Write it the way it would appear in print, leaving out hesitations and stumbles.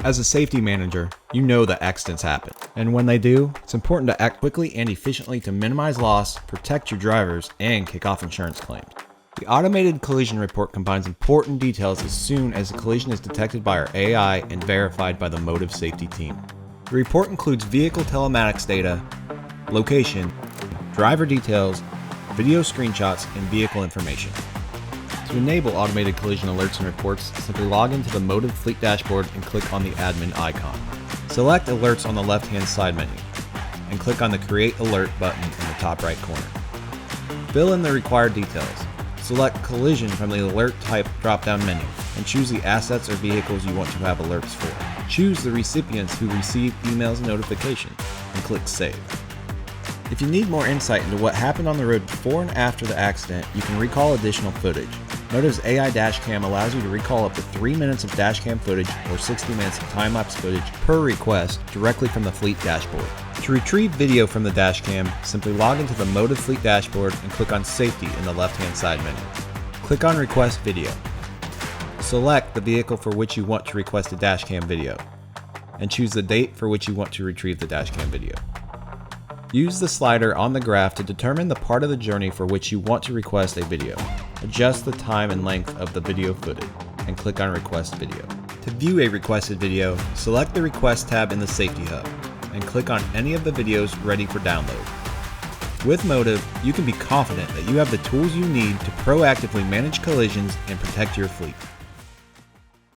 As a safety manager, you know that accidents happen, and when they do, it's important to act quickly and efficiently to minimize loss, protect your drivers, and kick off insurance claims. The automated collision report combines important details as soon as a collision is detected by our AI and verified by the motive safety team. The report includes vehicle telematics data, location, driver details, video screenshots, and vehicle information. To enable automated collision alerts and reports, simply log into the Motive Fleet dashboard and click on the admin icon. Select Alerts on the left-hand side menu, and click on the Create Alert button in the top right corner. Fill in the required details. Select Collision from the Alert Type drop-down menu, and choose the assets or vehicles you want to have alerts for. Choose the recipients who receive emails and notifications, and click Save. If you need more insight into what happened on the road before and after the accident, you can recall additional footage. Motive's AI Dashcam allows you to recall up to 3 minutes of dashcam footage or 60 minutes of time-lapse footage per request directly from the Fleet dashboard. To retrieve video from the dashcam, simply log into the Motive Fleet dashboard and click on Safety in the left-hand side menu. Click on Request Video. Select the vehicle for which you want to request a dashcam video, and choose the date for which you want to retrieve the dashcam video. Use the slider on the graph to determine the part of the journey for which you want to request a video. Adjust the time and length of the video footage, and click on Request Video. To view a requested video, select the Request tab in the Safety Hub, and click on any of the videos ready for download. With Motive, you can be confident that you have the tools you need to proactively manage collisions and protect your fleet.